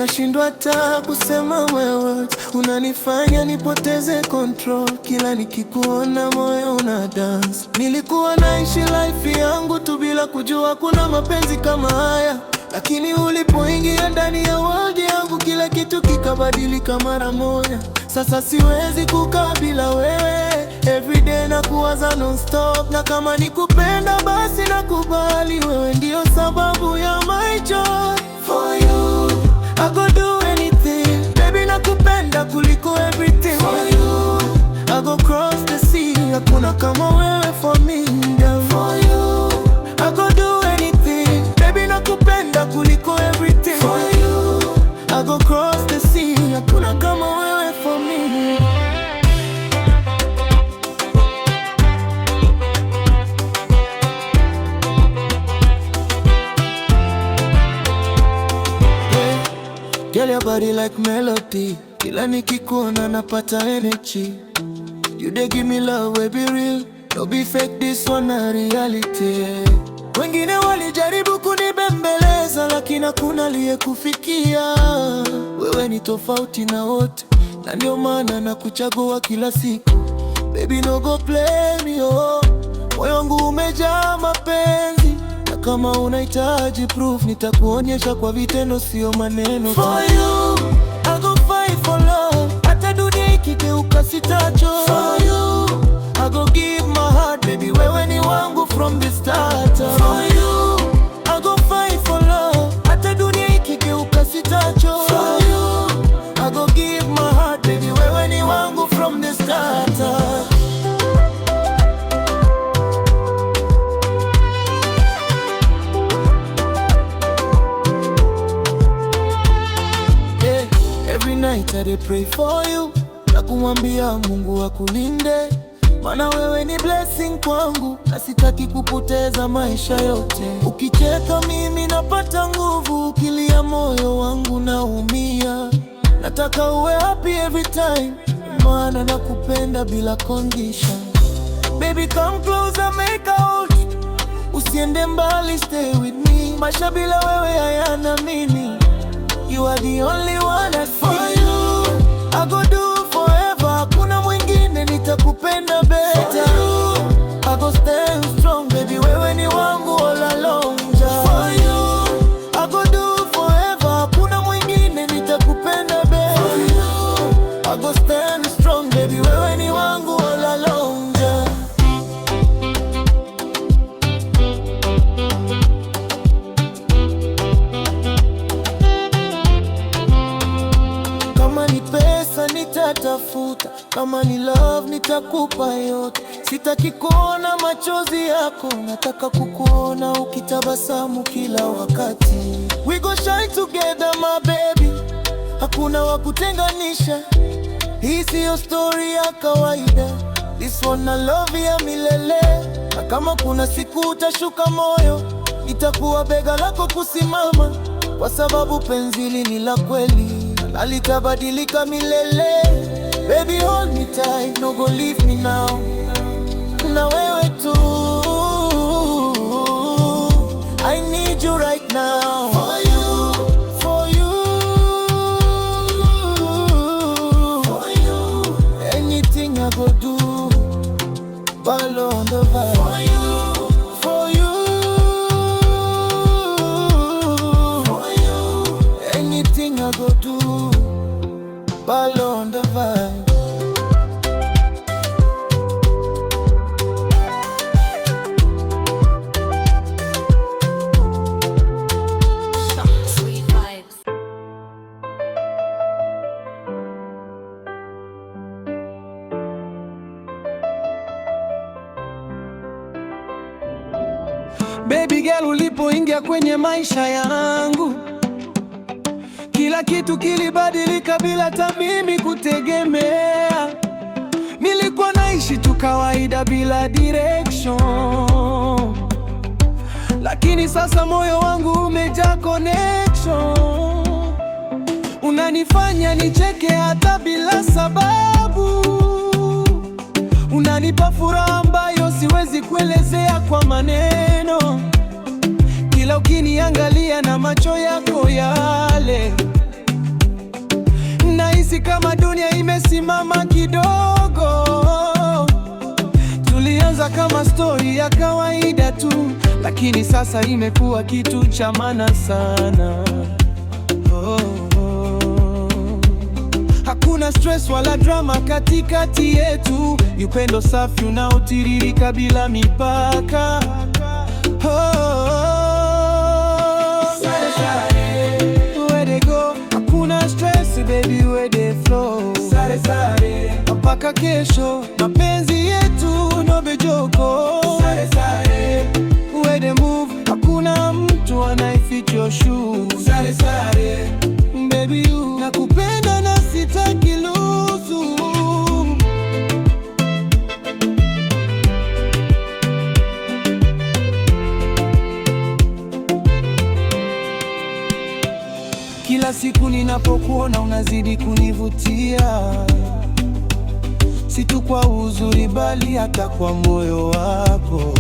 nashindwa hata kusema wewe. Unanifanya nipoteze control, kila nikikuona moyo una dance. Nilikuwa naishi life yangu tu bila kujua kuna mapenzi kama haya, lakini ulipoingia ndani ya world yangu kila kitu kikabadilika mara moja. Sasa siwezi kukaa bila wewe, everyday na kuwaza non-stop. Na kama nikupenda basi nakubali, wewe ndio sababu ya my joy. For you I go do anything, baby nakupenda kuliko everything. For you I go cross the sea, hakuna kama wewe for me, girl. For you I go do anything, baby nakupenda kuliko everything. For you I go cross the sea, hakuna kama wewe for me. Girl, your body like melody, kila nikikuona napata energy. You dey give me love, we be real, no be fake, this one a reality. Wengine walijaribu kunibembeleza, lakini hakuna aliyekufikia. Wewe ni tofauti na wote, na ndio maana nakuchagua kila siku. Baby no go play me, oh. Moyo wangu umejaa mapenzi, na kama unahitaji proof nitakuonyesha kwa vitendo, sio maneno. For you I go fight for love, hata dunia ikigeuka sitacho. For you I go give my heart, baby wewe ni wangu from the start. For you I go fight for love, hata dunia ikigeuka sitacho. For you I go give my heart, baby wewe ni wangu from the start. Every night I dey pray for you, na kumwambia Mungu akulinde, maana wewe ni blessing kwangu, na sitaki kupoteza maisha yote. Ukicheka mimi napata nguvu, ukilia moyo wangu naumia. Nataka uwe happy every time, maana nakupenda bila condition. Baby come closer, make a hold, usiende mbali, stay with me. Maisha bila wewe hayana meaning, you are the only one I see. For you I go do forever, hakuna mwingine nitakupenda better. For you I go stand strong, baby wewe ni wangu all along. For you I go do forever, hakuna mwingine nitakupenda better. For you I go stand strong, baby wewe ni wangu all along. Nitatafuta, kama ni love nitakupa yote. Sitaki kuona machozi yako, nataka kukuona ukitabasamu kila wakati. We go shine together my baby, hakuna wa kutenganisha. Hii siyo story ya kawaida, this one I love ya milele. Na kama kuna siku utashuka moyo, nitakuwa bega lako kusimama, kwa sababu penzi hili ni la kweli, alitabadilika milele. Baby hold me tight, no go leave me now. Na wewe tu, I need you right now. For you, for you, for you, anything I go do, follow on the vibe. For you, for you, for you, anything I go do, follow on the vibe. Sweet vibes. Baby girl, ulipoingia kwenye maisha yangu, kila kitu kilibadilika bila hata mimi kutegemea. Nilikuwa naishi tu kawaida bila direction, lakini sasa moyo wangu umejaa connection. Unanifanya nicheke hata bila sababu, unanipa furaha ambayo siwezi kuelezea kwa maneno. Kila ukiniangalia na macho yako yale, nahisi kama dunia imesimama kidogo. Tulianza kama stori ya kawaida tu, lakini sasa imekuwa kitu cha maana sana. Hakuna stress wala drama katikati yetu, upendo safi unaotiririka bila mipaka. Sare sare, where they go, hakuna stress baby, where they flow. Sare sare, mpaka kesho, mapenzi yetu no bejoko. Sare sare, where they move, hakuna mtu anayefit your shoes. Sare sare, baby you, nakupenda na sitaki luzu. Kila siku ninapokuona unazidi kunivutia, si tu kwa uzuri bali hata kwa moyo wako.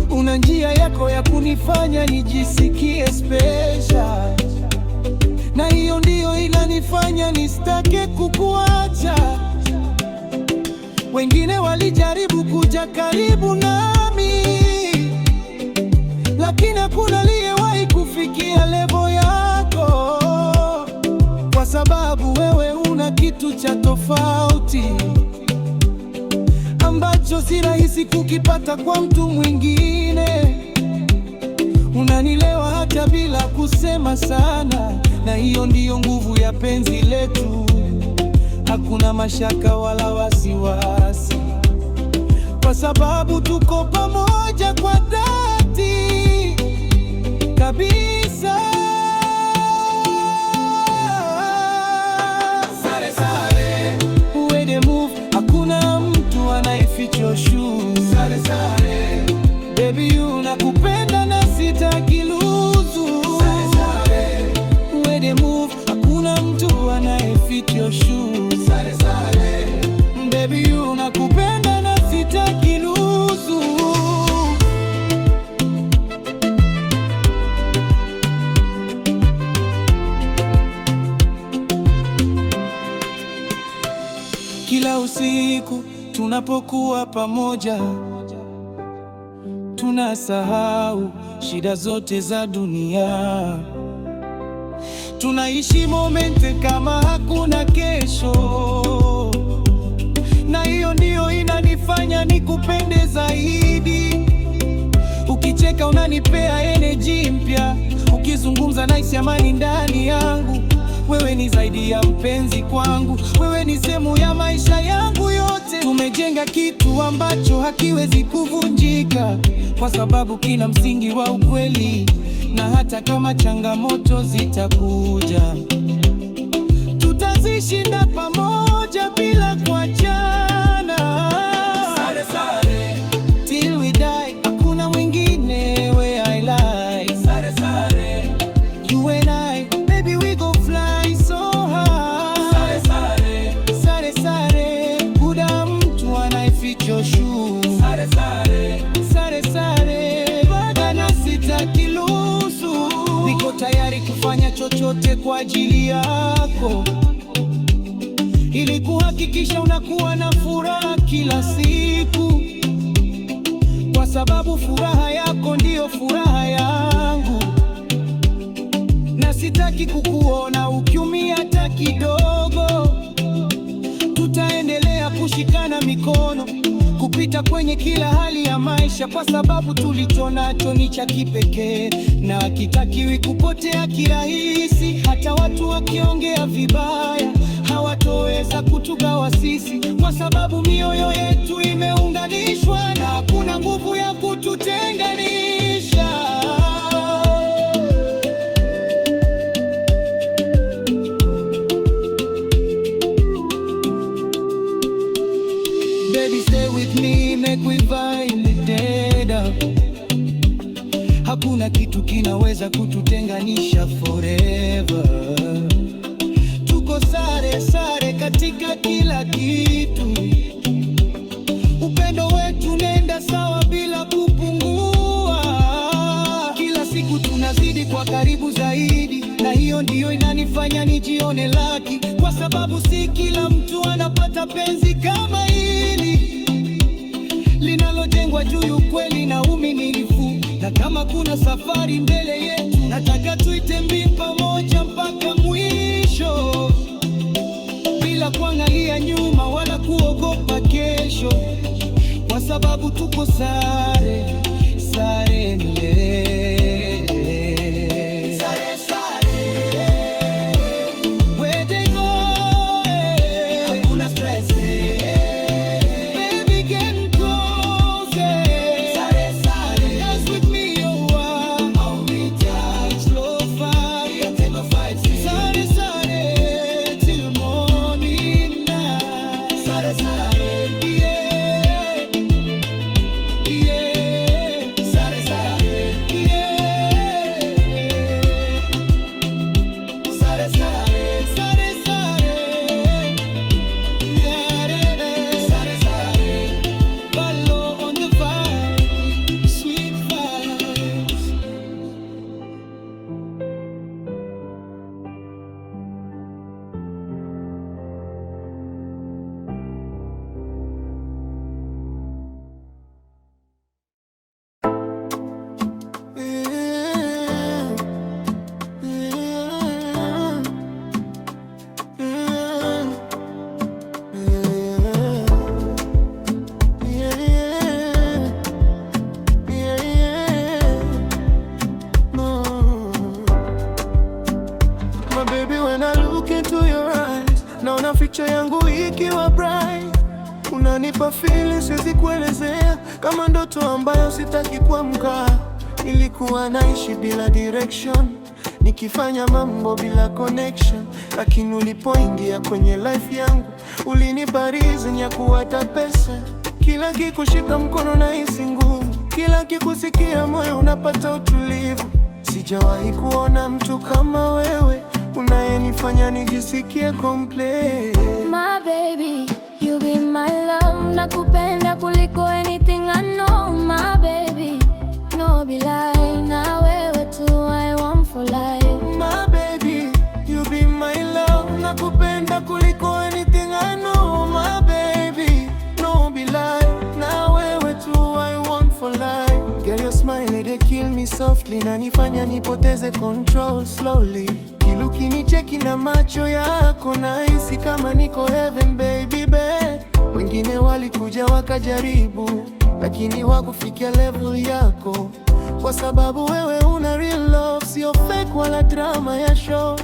Una njia yako ya kunifanya nijisikie special, na hiyo ndiyo inanifanya nisitake kukuacha. Wengine walijaribu kuja karibu nami, lakini hakuna aliyewahi kufikia level yako, kwa sababu wewe una kitu cha tofauti ambacho si rahisi kukipata kwa mtu mwingine. Unanielewa hata bila kusema sana, na hiyo ndiyo nguvu ya penzi letu. Hakuna mashaka wala wasiwasi, kwa sababu tuko pamoja kwa dhati kabisa. Sare sare, where they move, hakuna mtu anayefit your shoes. Sare sare, baby you, nakupenda na sitaki luzu. Sare sare, where they move, hakuna mtu anayefit your shoes. Sare sare, baby you, nakupenda na sitaki luzu. Kila usiku tunapokuwa pamoja, tunasahau shida zote za dunia. Tunaishi momente kama hakuna kesho, na hiyo ndiyo inanifanya nikupende zaidi. Ukicheka unanipea energy mpya, ukizungumza nahisi amani ndani yangu. Wewe ni zaidi ya mpenzi kwangu, wewe ni sehemu ya maisha yangu yote. Tumejenga kitu ambacho hakiwezi kuvunjika, kwa sababu kina msingi wa ukweli. Na hata kama changamoto zitakuja, tutazishinda pamoja bila kuachana. Sare sare, till we die, hakuna mwingine we I like. Sare sare, you and I, baby we go fly so high. Sare sare, sare sare, kuna mtu anayefit your shoes. Sare sare, sare sare, bado na sitaki luzu. Niko tayari kufanya chochote kwa ajili yako, ili kuhakikisha unakuwa na furaha kila siku, kwa sababu furaha yako ndiyo furaha yangu. Na sitaki kukuona ukiumia hata kidogo. Tutaendelea kushikana mikono, kupita kwenye kila hali ya maisha, kwa sababu tulicho nacho ni cha kipekee na hakitakiwi kupotea kirahisi. Hata watu wakiongea vibaya hawatoweza kutugawa sisi, kwa sababu mioyo yetu imeunganishwa na hakuna nguvu ya kututenganisha. Baby stay with me, make we vibe the dead up. Hakuna kitu kinaweza kututenganisha forever. Tuko sare sare katika kila kitu. Upendo wetu nenda sawa bila kupungua. Kila siku tunazidi kwa karibu zaidi, na hiyo ndiyo inanifanya nijione lucky, kwa sababu si kila mtu anapata penzi kama hili linalojengwa juu ya ukweli na uaminifu. Na kama kuna safari mbele yetu, nataka tuitembee pamoja mpaka mwisho, bila kuangalia nyuma wala kuogopa kesho, kwa sababu tuko sare milele. Naona future yangu ikiwa bright. Unanipa feelings siwezi kuelezea, kama ndoto ambayo sitaki kuamka. Nilikuwa naishi bila direction, nikifanya mambo bila connection, lakini ulipoingia kwenye life yangu ulinipa reason ya kuwata pesa. Kila kikushika mkono nahisi nguvu, kila kikusikia moyo unapata utulivu. Sijawahi kuona mtu kama wewe, unayenifanya nijisikie complete. My baby, you be my love. Nakupenda kuliko anything I know. My baby, no be lie. Na wewe tu I want for life. My baby, you be my love. Nakupenda kuliko anything I know. My baby, no be lie. Na wewe tu I want for life. Girl, your smile they kill me softly, na nifanya nipoteze control slowly. Ukinicheki na macho yako nahisi kama niko heaven baby babe. Wengine walikuja wakajaribu, lakini wakufikia level yako, kwa sababu wewe una real love, sio fake wala drama ya show.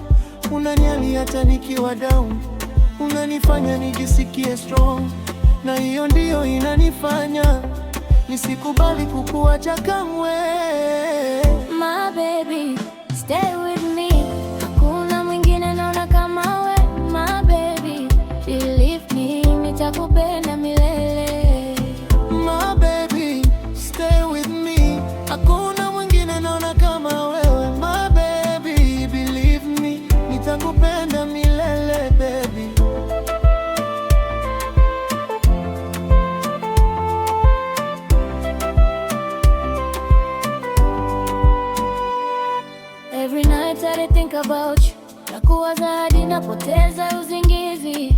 Unaniali hata nikiwa down, unanifanya nijisikie strong, na hiyo ndiyo inanifanya nisikubali kukuacha kamwe. My baby, stay with me. Nitakupenda milele. My baby, stay with me. Hakuna mwingine naona kama wewe. My baby, believe me. Nitakupenda milele baby. Every night I think about you. Nakuwaza hadi napoteza usingizi.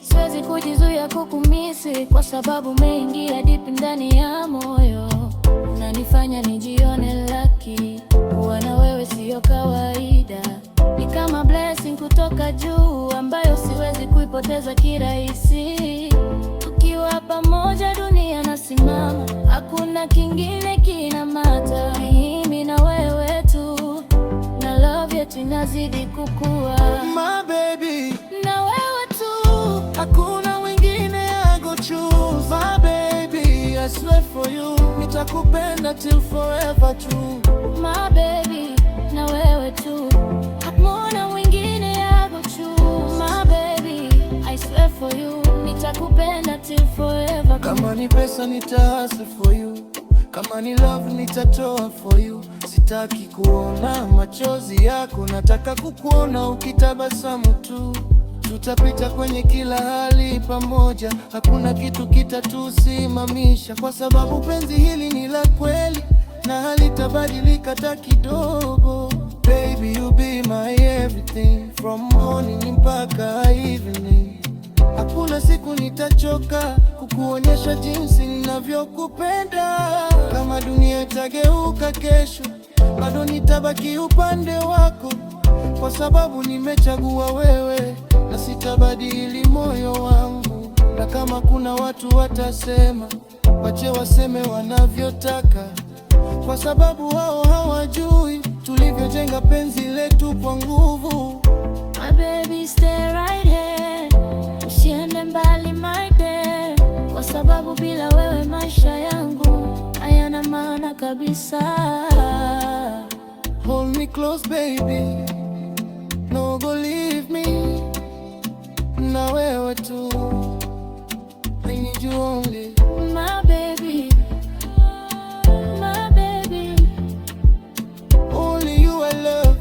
Siwezi kujizuia kukumisi, kwa sababu umeingia deep ndani ya moyo. Unanifanya nijione lucky, kuwa na wewe sio kawaida. Ni kama blessing kutoka juu, ambayo siwezi kuipoteza kirahisi. Tukiwa pamoja dunia nasimama, hakuna kingine kinamata. Mimi na wewe tu, na love yetu inazidi kukua. My baby, na wewe tu, hakuna wengine I go choose. My baby, I swear for you, nitakupenda till forever true. My baby, na wewe tu, hakuna wengine I go choose. My baby, I swear for you, nitakupenda till forever. Kama ni pesa nitahustle for you, kama ni love nitatoa for you. Sitaki kuona machozi yako, nataka kukuona ukitabasamu tu. Tutapita kwenye kila hali pamoja, hakuna kitu kitatusimamisha, kwa sababu penzi hili ni la kweli na halitabadilika hata kidogo. Baby, you be my everything, from morning mpaka evening. sitachoka kukuonyesha jinsi ninavyokupenda. Kama dunia itageuka kesho, bado nitabaki upande wako, kwa sababu nimechagua wewe na sitabadili moyo wangu. Na kama kuna watu watasema, wache waseme wanavyotaka, kwa sababu wao hawajui tulivyojenga penzi letu kwa nguvu. My baby, stay right here, usiende mbali my dear, kwa sababu bila wewe maisha yangu hayana maana kabisa. Hold me close baby, no go leave me, na wewe tu, I need you only. My baby, my baby, only you I love,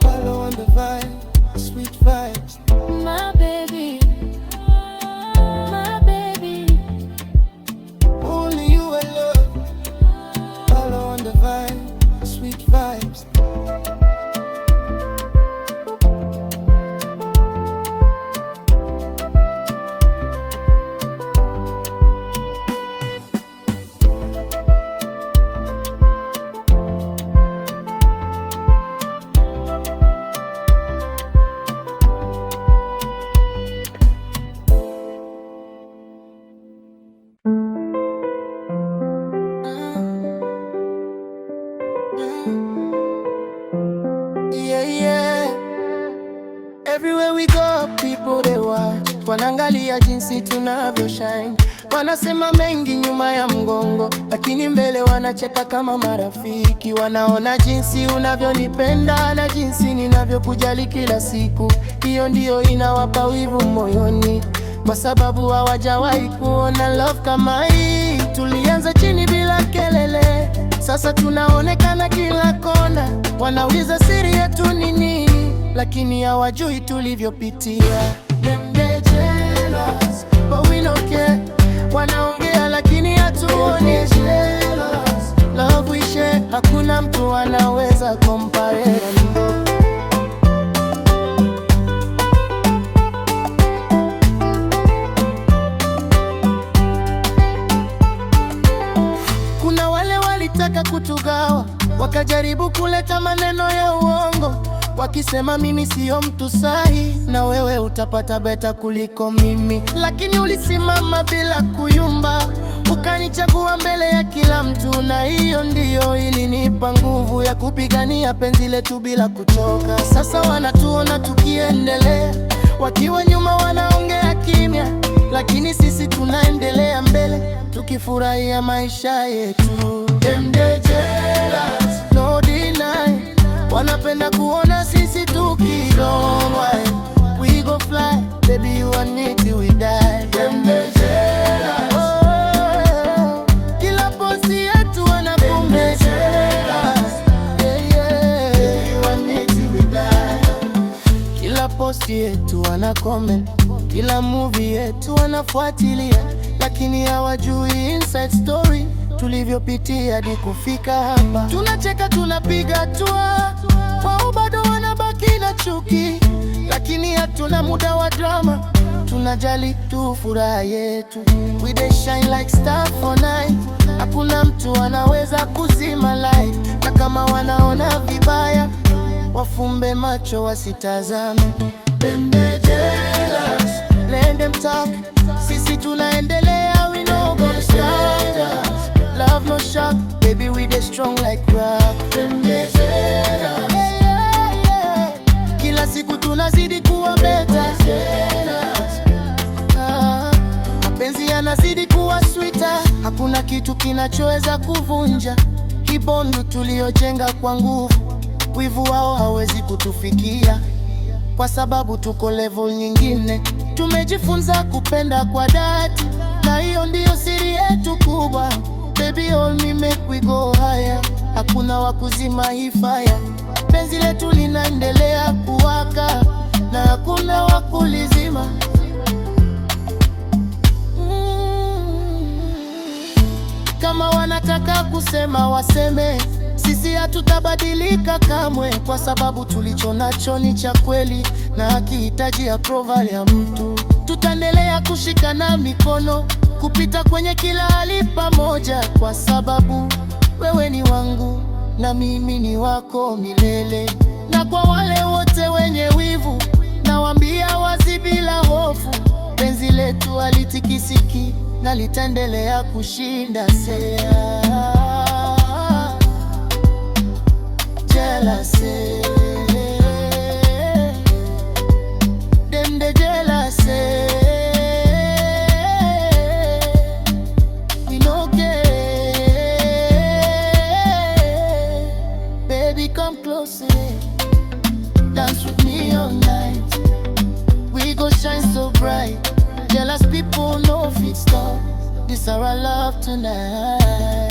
follow on the vibe, sweet vibes. my baby, my baby, Only you I love, follow on the vibe, sweet vibes. Yeah, yeah. Everywhere we go, people they watch, wanaangalia jinsi tunavyo shine. Wanasema mengi nyuma ya mgongo, lakini mbele wanacheka kama marafiki. Wanaona jinsi unavyonipenda na jinsi ninavyokujali kila siku. Hiyo ndiyo inawapa wivu moyoni, kwa sababu hawajawahi kuona love kama hii. Tulianza chini bila kelele, sasa tunaonekana kila kona. Wanauliza siri yetu ni nini, lakini hawajui tulivyopitia. Them they jealous, but we don't care. Wanaongea lakini hatuoni jealous. Love we share, hakuna mtu anaweza compare. Kuna wale walitaka kutugawa, wakajaribu kuleta maneno ya uongo, wakisema mimi siyo mtu sahi na wewe utapata beta kuliko mimi. Lakini ulisimama bila kuyumba, ukanichagua mbele ya kila mtu, na hiyo ndiyo ilinipa nguvu ya kupigania penzi letu bila kuchoka. Sasa wanatuona tukiendelea, wakiwa nyuma wanaongea kimya, lakini sisi tunaendelea mbele tukifurahia maisha yetu. Them they jealous, no deny. Wanapenda kuona sisi tukidongwa. We go fly, baby you and me till we die. Them they jealous, oh, kila posti yetu wanakumbe jealous. Yeah, yeah, baby you and me till we die. Kila posti yetu wana comment, kila movie yetu wanafuatilia, lakini hawajui inside story tulivyopitia hadi kufika hapa. Tunacheka, tunapiga hatua, wao bado wanabaki na chuki, lakini hatuna muda wa drama, tunajali tu furaha yetu. We dey shine like star for night, hakuna mtu anaweza kuzima light. Na kama wanaona vibaya, wafumbe macho wasitazame. Them they jealous, let them talk, sisi tunaendelea, we no gonna stop. Love no shock, baby we dey strong like rock. Them they jealous, yeah, yeah. Kila siku tunazidi kuwa better. Mapenzi yanazidi kuwa sweeter, hakuna kitu kinachoweza kuvunja hii bond tuliojenga kwa nguvu. Wivu wao hawezi kutufikia, kwa sababu tuko level nyingine. Tumejifunza kupenda kwa dhati, na hiyo ndiyo siri yetu kubwa. Baby hold me make we go higher, hakuna wa kuzima hii fire. Penzi letu linaendelea kuwaka, na hakuna wa kulizima. Kama wanataka kusema waseme, sisi hatutabadilika kamwe, kwa sababu tulicho nacho ni cha kweli na hakihitaji approval ya mtu. tutaendelea kushikana mikono, kupita kwenye kila hali pamoja, kwa sababu wewe ni wangu na mimi ni wako milele. Na kwa wale wote wenye wivu, nawaambia wazi bila hofu, penzi letu halitikisiki na litaendelea kushinda. Jealousy, them the jealousy. We no care. Baby, come closer, dance with me all night. We go shine so bright. Jealous people no fit stop. This our love tonight.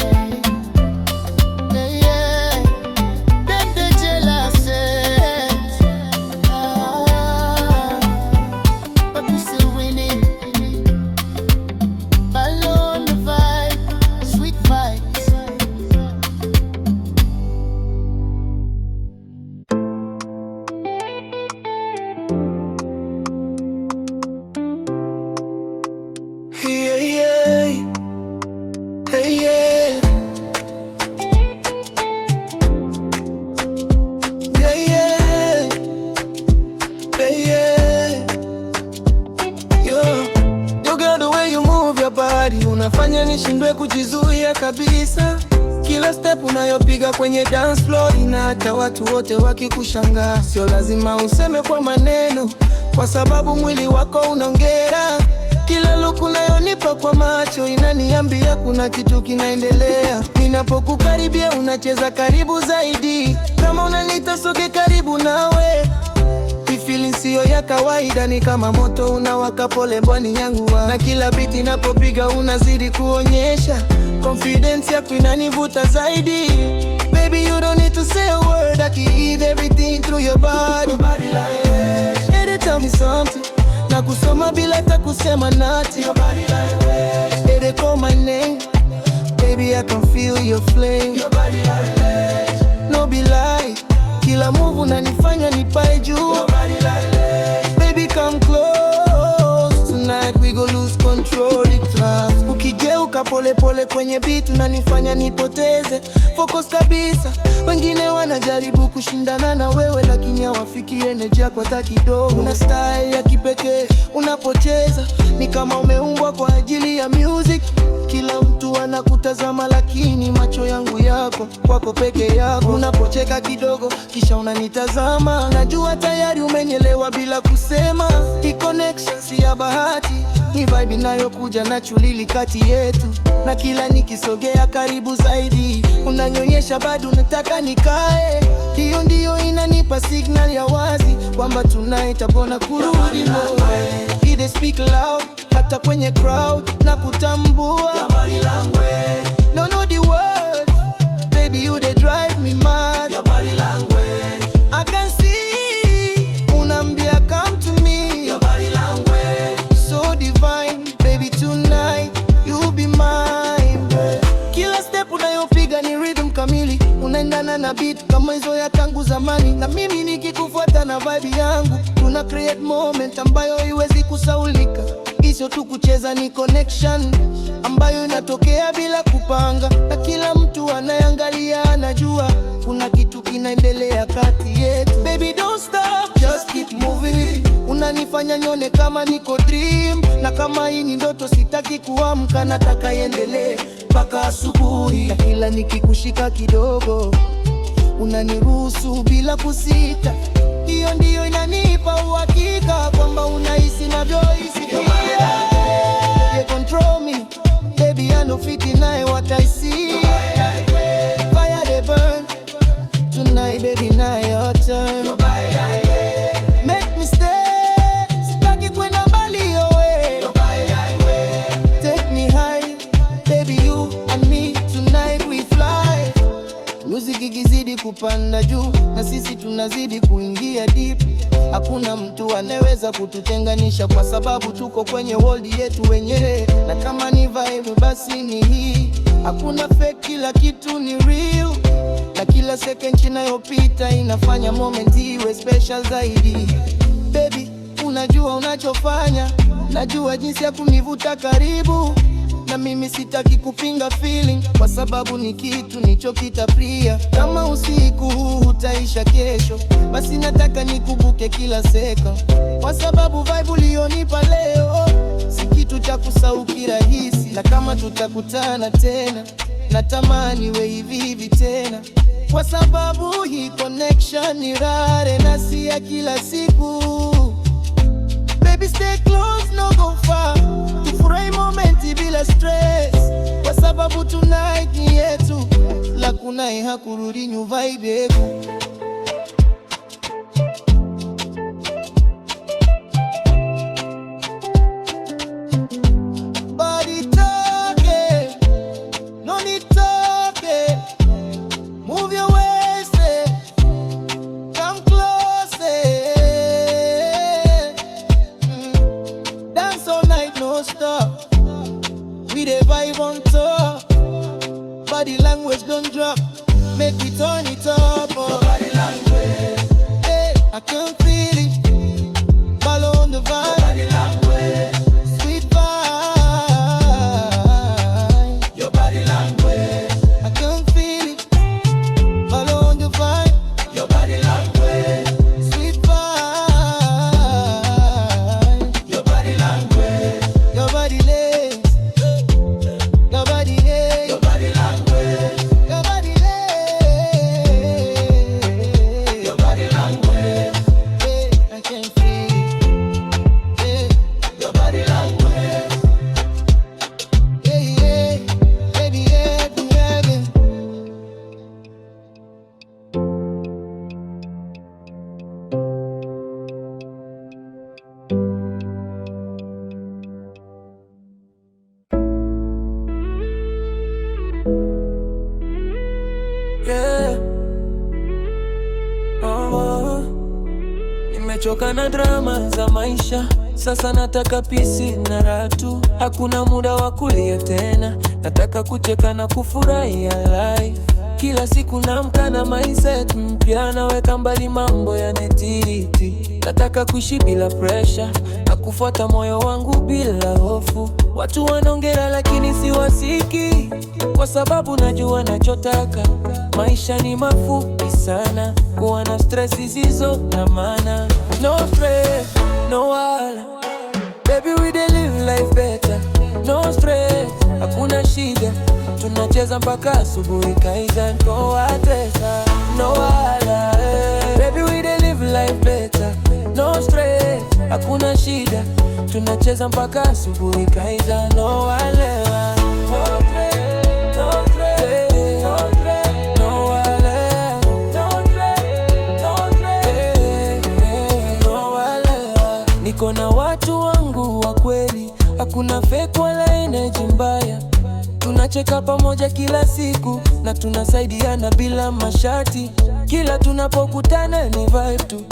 Unafanya nishindwe kujizuia kabisa. Kila step unayopiga kwenye dance floor inaacha watu wote wakikushangaa. Sio lazima useme kwa maneno, kwa sababu mwili wako unaongea. Kila look unayonipa kwa macho inaniambia kuna kitu kinaendelea. Ninapokukaribia unacheza karibu zaidi, kama unanita soge karibu nawe. Feeling sio ya kawaida, ni kama moto unawaka pole mboni yangu. Na kila beat inapopiga unazidi kuonyesha confidence yako inanivuta zaidi. Baby, you don't need to say a word, I can eat everything through your body. Hey, they tell me something, na kusoma bila hata kusema nothing. Hey, they call my name, baby, I can feel your flame. No be lie, kila move unanifanya nipae juu. Baby, come close, tonight we go lose control it love. Ukigeuka pole pole kwenye beat unanifanya nipoteze focus kabisa. Wengine wanajaribu kushindana na wewe, lakini hawafiki energy yako hata kidogo. Una style ya kipekee unapocheza, ni kama umeumbwa kwa ajili ya music. Kila mtu anakutazama, lakini macho yangu yako kwako peke yako. Unapocheka kidogo kisha unanitazama, najua tayari umenielewa bila kusema. Hii connection si ya bahati, ni vibe inayokuja naturally kati yetu. Na kila nikisogea karibu zaidi unanyonyesha bado nataka nikae. Hiyo ndiyo inanipa signal ya wazi kwamba tonight hapana kurudi moyo. They speak loud hata kwenye crowd na kutambua. No, no, the word, baby, you they drive me mad. Your body language, I can see, unambia come to me. Your body language, so divine, baby, tonight you be mine. Kila step unayopiga ni rhythm kamili, unaendana na beat kama hizo ya tangu zamani. Na mimi nikikufuata na vibe yangu, tuna create moment ambayo haiwezi kusaulika. Sio tu kucheza, ni connection ambayo inatokea bila kupanga. Na kila mtu anayeangalia anajua kuna kitu kinaendelea kati yetu. Baby, don't stop, just keep moving. Unanifanya nione kama niko dream, na kama hii ni ndoto sitaki kuamka, nataka iendelee mpaka asubuhi. Na kila nikikushika kidogo unaniruhusu bila kusita. Hiyo ndiyo inanipa uhakika kwamba unahisi navyohisi. You control me, baby, I know fit deny what I see. Fire they burn, tonight baby, now your turn. Make me stay, sitaki kwenda mbali away. Take me high, baby, you and me, tonight we fly. Music ikizidi kupanda juu na sisi tunazidi kuingia deep. Hakuna mtu anaweza kututenganisha, kwa sababu tuko kwenye world yetu wenyewe. Na kama ni vibe basi ni hii, hakuna fake, kila kitu ni real. Na kila second inayopita inafanya moment iwe special zaidi. Baby, unajua unachofanya, najua jinsi ya kunivuta karibu, na mimi sitaki kupinga feeling, kwa sababu ni kitu nichokita pia. Kama usiku huu utaisha kesho, basi nataka nikubuke kila seka, kwa sababu vibe ulionipa leo si kitu cha kusahau kirahisi. Na kama tutakutana tena, natamani we hivi hivi tena, kwa sababu hii connection ni rare na si ya kila siku. Baby stay close, no go far, tufurahi momenti bila stress, kwa sababu tonight ni yetu, la kunai hakurudi nyuma vibe yetu. We dey vibe on top, body language don't drop, make we turn it up. Oh. Body language, hey, I can feel it, follow on the vibe. Body language, sweet vibe. Your body language, I can feel it, follow on the vibe. Your body language, sweet vibe. Your body language, your body language. Nimechoka na drama za maisha, sasa nataka peace na ratu. Hakuna muda wa kulia tena, nataka kucheka na kufurahia life. Kila siku naamka na mindset mpya, naweka mbali mambo ya netiriti. Nataka kuishi bila pressure na kufuata moyo wangu bila hofu. Watu wanaongea lakini siwasiki, kwa sababu najua nachotaka. Maisha ni mafupi sana, kuwa na stress zisizo na maana. No stress, no wala, baby we dey live life better. No stress, hakuna shida, tunacheza mpaka asubuhi kaiza. No watesa, no wala, baby we dey live life better. No stress, hakuna shida, tunacheza mpaka asubuhi kaiza. No wala, no stress, no stress, no stress, no wala, no stress, no stress, no wala. Niko na watu wangu wa kweli, hakuna fake wala energy mbaya. Tunacheka pamoja kila siku na tunasaidiana bila masharti. Kila tunapokutana ni vibe tu,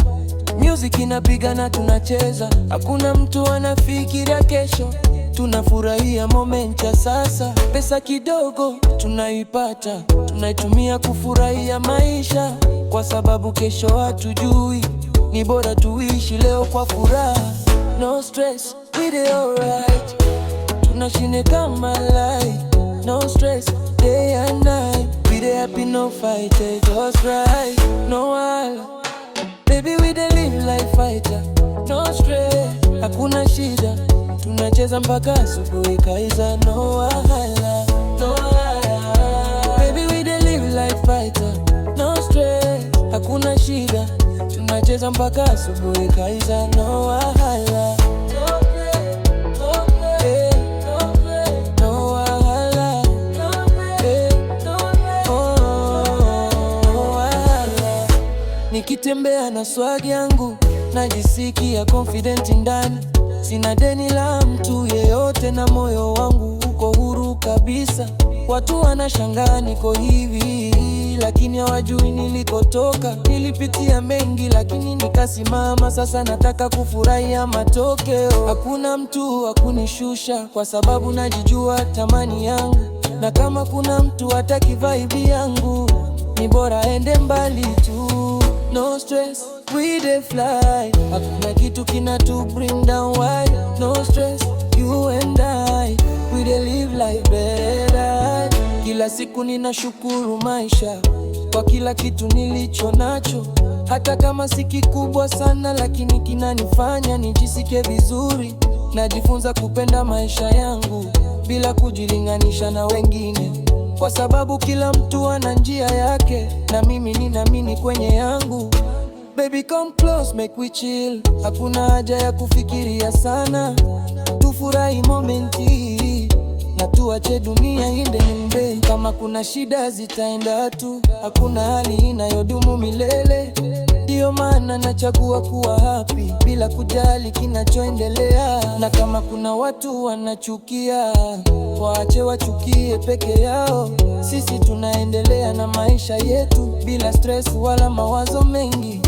music inapiga na tunacheza. Hakuna mtu anafikiria kesho, tunafurahia moment ya sasa. Pesa kidogo tunaipata, tunaitumia kufurahia maisha, kwa sababu kesho hatujui. Ni bora tuishi leo kwa furaha. No stress, we dey alright, tunashine kama light. No stress, day and night, we dey happy, no fight, just right. No wala, baby we dey live like fighter. No stress, hakuna shida, tunacheza mpaka asubuhi kaiza. No wala, no wala, baby we dey live like fighter. No stress, hakuna shida, tunacheza mpaka asubuhi kaiza. No wala, nikitembea na swag yangu najisikia confident ndani. Sina deni la mtu yeyote na moyo wangu uko huru kabisa. Watu wanashangaa niko hivi, lakini hawajui nilikotoka. Nilipitia mengi lakini nikasimama, sasa nataka kufurahia matokeo. Hakuna mtu wa kunishusha, kwa sababu najijua thamani yangu. Na kama kuna mtu hataki vibe yangu, ni bora ende mbali tu. No stress, we dey fly. Hakuna kitu kinatu bring down, why? No stress, you and I, we dey live life better. Kila siku ninashukuru maisha kwa kila kitu nilicho nacho, hata kama si kikubwa sana, lakini kinanifanya nijisikie vizuri. Najifunza kupenda maisha yangu bila kujilinganisha na wengine, kwa sababu kila mtu ana njia yake, na mimi ninaamini kwenye yangu. Baby come close, make we chill. Hakuna haja ya kufikiria sana, tufurahi momenti na tuache dunia iende nyumbe. Kama kuna shida zitaenda tu, hakuna hali inayodumu milele. Ndio maana nachagua kuwa happy bila kujali kinachoendelea. Na kama kuna watu wanachukia, waache wachukie peke yao. Sisi tunaendelea na maisha yetu bila stress wala mawazo mengi.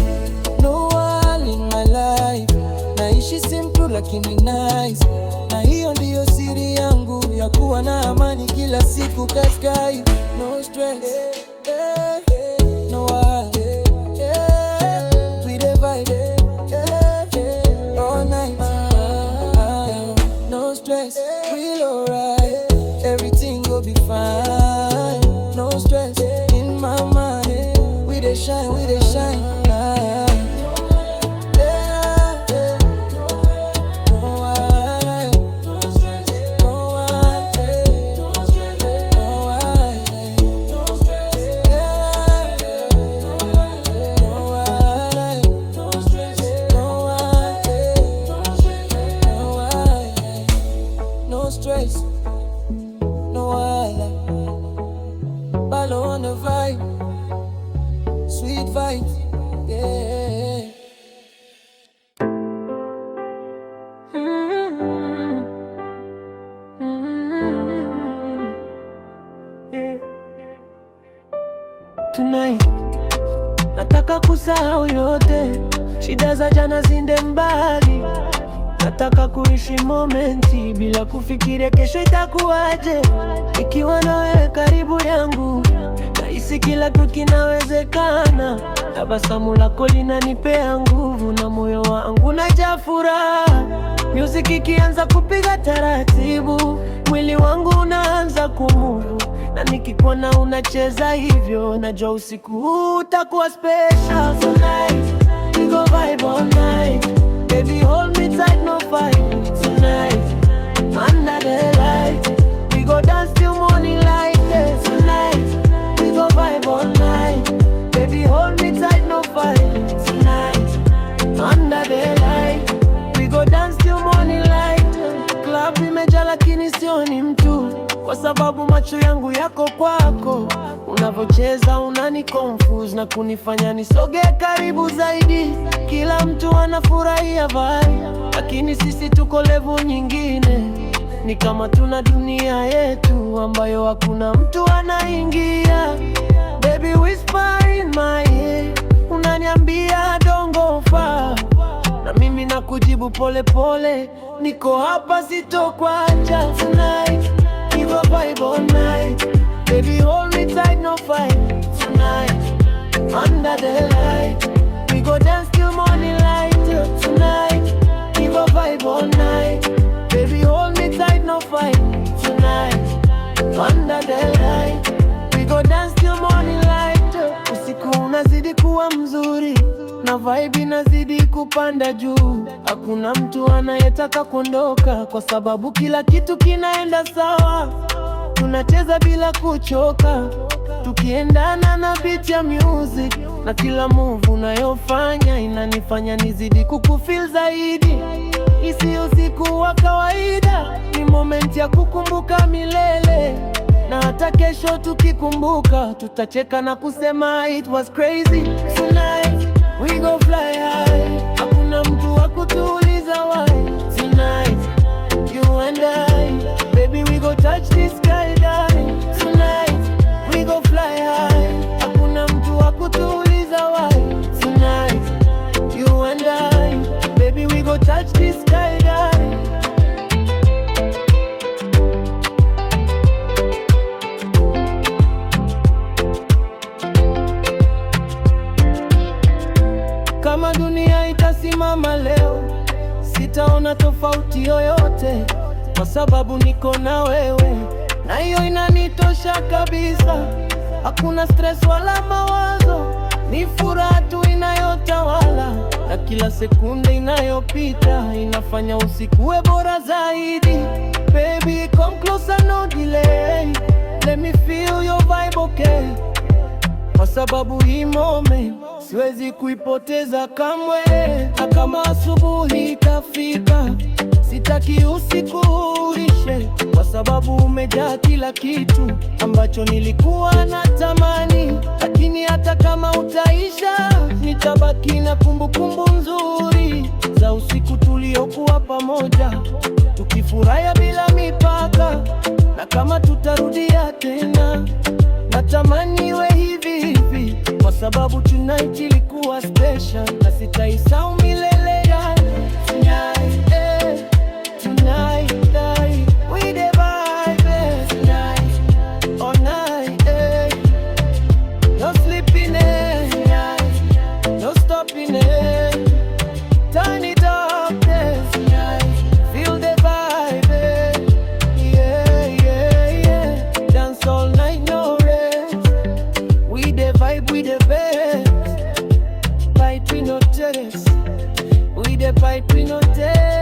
No one in my life, naishi simple lakini nice, na hiyo ndiyo siri yangu ya kuwa na amani kila siku katika. No stress, no worry, we dey vibe all night. No stress, we'll alright, everything will be fine. No stress in my mind, we dey shine, we dey shine. No stress, no wala, balo on the vibe, sweet vibes, yeah. Yeah. Tonight nataka kusahau yote, shida za jana zinde mbali. Nataka kuishi momenti bila kufikiria kesho itakuwaje. Ikiwa na wewe karibu yangu, nahisi kila kitu kinawezekana. Tabasamu lako linanipea nguvu na moyo wangu unajaa furaha. Music ikianza kupiga taratibu, mwili wangu unaanza kumove, na nikikuona unacheza hivyo, najua usiku huu utakuwa special. Tonight we go vibe all night, baby hold me tight, no fight. Tonight under the light, we go dance till morning light. Tonight we go vibe all night, baby hold me tight, no fight. Tonight under the light, we go dance till morning light. Club imejaa lakini sioni mtu, kwa sababu macho yangu yako kwako. Unavocheza unani confuse na kunifanya nisoge karibu zaidi. Kila mtu anafurahia vibe, lakini sisi tuko level nyingine. Ni kama tuna dunia yetu ambayo hakuna mtu anaingia. Baby whisper in my ear, unaniambia don't go far, na mimi nakujibu pole pole, niko hapa sitokuacha. Tonight we go vibe all night, baby hold me tight, no fight. Tonight under the light, we go dance till morning light. Tonight we go vibe all night, baby hold me tight, no fight. Tonight under the light, we go dance till morning light. Usiku unazidi kuwa mzuri na vibe inazidi kupanda juu. Hakuna mtu anayetaka kuondoka, kwa sababu kila kitu kinaenda sawa. Tunacheza bila kuchoka, tukiendana na beat ya music, na kila move unayofanya inanifanya nizidi kukufeel zaidi. Isi usiku wa kawaida, ni moment ya kukumbuka milele, na hata kesho tukikumbuka tutacheka na kusema it was crazy. Tonight we go fly high, hakuna mtu wa kutuuliza why. Tonight you and I, baby we go touch the sky darling. Tonight we go fly high, hakuna mtu wa kutuuliza why. Tonight you and I, baby we go touch the sky darling. Kama tofauti yoyote, kwa sababu niko na wewe, na hiyo inanitosha kabisa. Hakuna stress wala mawazo, ni furaha tu inayotawala, na kila sekunde inayopita inafanya usiku uwe bora zaidi. Baby, come closer, no delay. Let me feel your vibe, okay? Kwa sababu hii moment siwezi kuipoteza kamwe. Na kama asubuhi itafika, sitaki usiku uishe, kwa sababu umejaa kila kitu ambacho nilikuwa natamani. Lakini hata kama utaisha, nitabaki na kumbukumbu nzuri za usiku tuliokuwa pamoja, tukifurahia bila mipaka. Na kama tutarudia tena, natamani iwe hivi hivi, kwa sababu tonight ilikuwa special na sitaisahau milele. Tonight, tonight, we the vibe, tonight, all night, no sleeping, no stopping, turn it up, feel the vibe, yeah, yeah, yeah. Dance all night, no rest. We the vibe, we the best. Fight we no test. We the fight we no test.